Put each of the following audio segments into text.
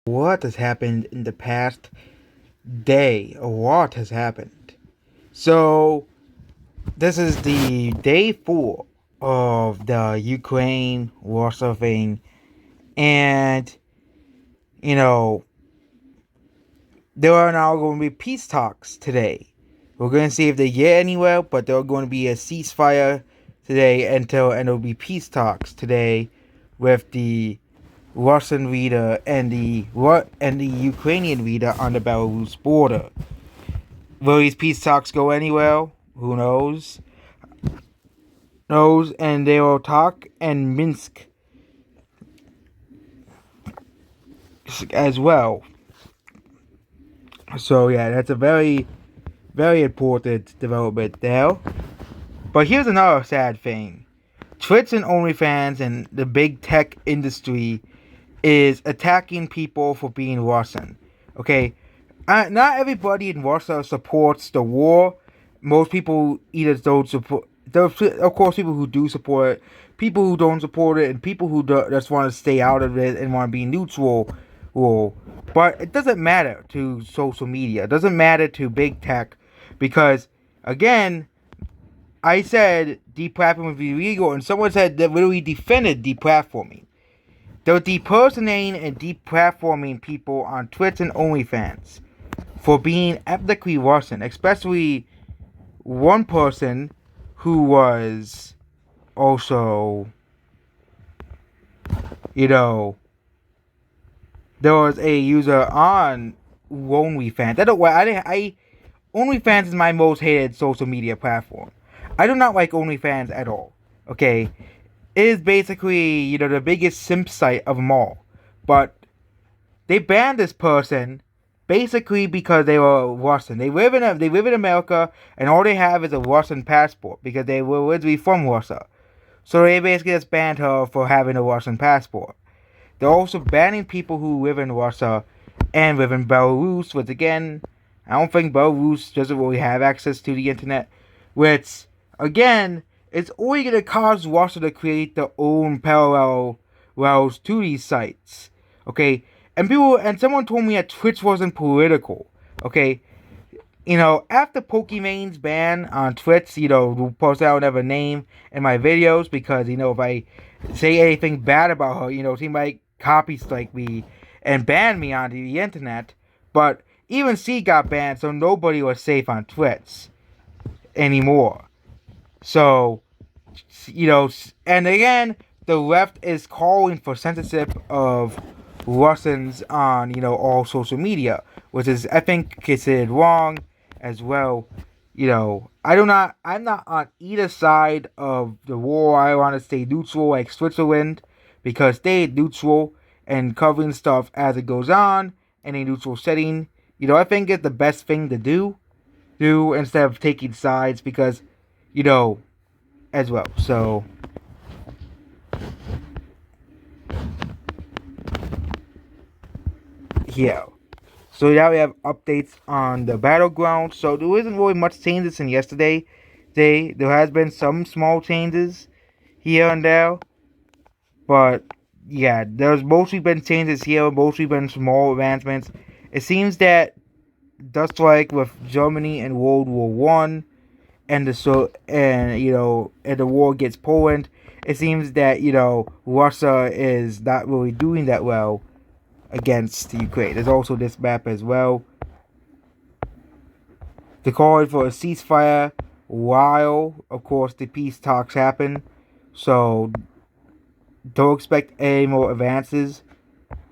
What has happened in the past day? A lot has happened. So, this is the day 4 of the Ukraine Warsaw thing. And, you know, there are now going to be peace talks today. We're going to see if they get anywhere, but there are going to be a ceasefire today and there'll be peace talks today with the Russian leader and the Ukrainian leader on the Belarus border. Will these peace talks go anywhere? Who knows? And they will talk in Minsk as well. So yeah, that's a very, very important development there. But here's another sad thing. Twitch and OnlyFans and the big tech industry is attacking people for being Russian. Okay, not everybody in Russia supports the war. Most people either don't support. There's of course people who do support it, people who don't support it, and people who just want to stay out of it and want to be neutral. Well, but it doesn't matter to social media. It doesn't matter to big tech, because again, I said deplatforming would be illegal, and someone said that literally defended deplatforming. They're depersonating and deplatforming people on Twitch and OnlyFans for being ethnically Russian, especially one person who was also, you know, there was a user on OnlyFans. OnlyFans is my most hated social media platform. I do not like OnlyFans at all. Okay, it is basically, the biggest simp site of them all. But they banned this person basically because they were Russian. They live in America, and all they have is a Russian passport because they were originally from Russia. So they basically just banned her for having a Russian passport. They're also banning people who live in Russia and live in Belarus, which again, I don't think Belarus doesn't really have access to the internet, which again, it's only going to cause Russia to create their own parallel routes to these sites. Okay, and someone told me that Twitch wasn't political. Okay, after Pokemon's ban on Twitch, who post out never name in my videos because if I say anything bad about her, she might copy strike me and ban me on the internet. But even she got banned, so nobody was safe on Twitch anymore. So, and again, the left is calling for censorship of Russians on, all social media, which is, I think, considered wrong as well. I'm not on either side of the war. I want to stay neutral like Switzerland, because staying neutral and covering stuff as it goes on in a neutral setting, I think it's the best thing to do instead of taking sides, because, as well. So, yeah. So now we have updates on the battleground. So there isn't really much changes in yesterday. There has been some small changes here and there, but yeah, there's mostly been changes here, mostly been small advancements. It seems that just like with Germany in World War One, and the war gets Poland, it seems that Russia is not really doing that well against Ukraine. There's also this map as well. They're calling for a ceasefire while, of course, the peace talks happen. So don't expect any more advances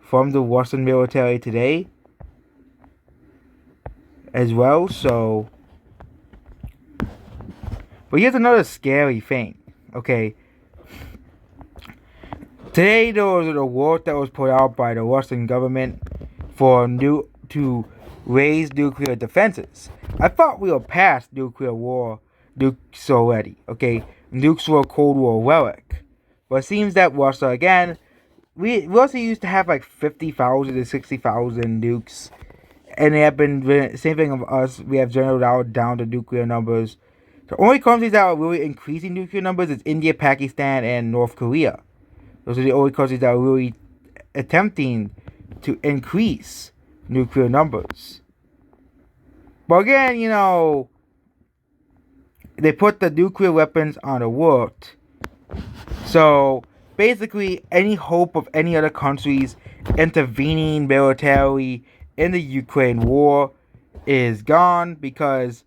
from the Russian military today as well. So, but here's another scary thing. Okay, today there was an award that was put out by the Russian government to raise nuclear defenses. I thought we were past nuclear war, nukes already. Okay, nukes were a Cold War relic, but it seems that Russia again. Russia used to have like 50,000 to 60,000 nukes, and they have been same thing of us. We have generally out down to nuclear numbers. The only countries that are really increasing nuclear numbers is India, Pakistan, and North Korea. Those are the only countries that are really attempting to increase nuclear numbers. But again, they put the nuclear weapons on the world. So basically, any hope of any other countries intervening militarily in the Ukraine war is gone, because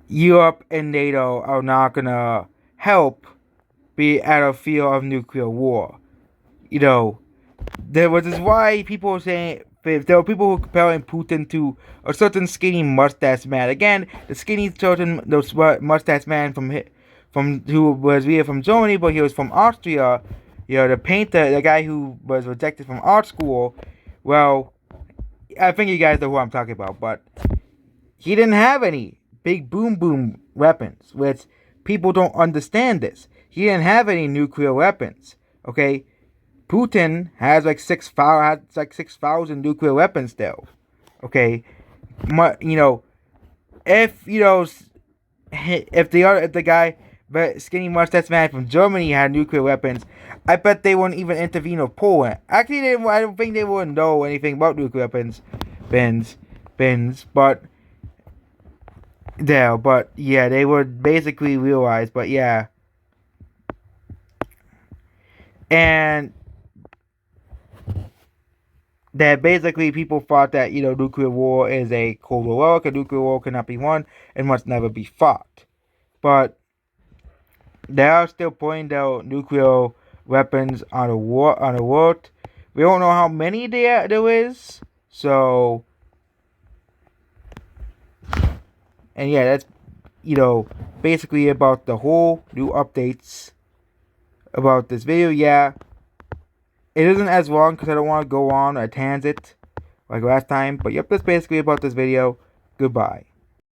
Europe and NATO are not gonna help be at a fear of nuclear war. Which is why people are saying, there are people who are comparing Putin to a certain skinny mustache man. Again, the mustache man who was really from Germany, but he was from Austria. The painter, the guy who was rejected from art school. Well, I think you guys know who I'm talking about, but he didn't have any big boom boom weapons, which people don't understand this. He didn't have any nuclear weapons. Okay, Putin has like 6,000 nuclear weapons still. Okay, if the guy, but skinny mustache man from Germany had nuclear weapons, I bet they wouldn't even intervene with Poland. Actually, I don't think they wouldn't know anything about nuclear weapons, but yeah, they would basically realize, but yeah. And that basically people thought that, nuclear war is a cold war, a nuclear war cannot be won and must never be fought. But they are still pointing out nuclear weapons on the world. We don't know how many there is. So, and yeah, that's basically about the whole new updates about this video. Yeah, it isn't as long because I don't want to go on a tangent like last time. But yep, that's basically about this video. Goodbye.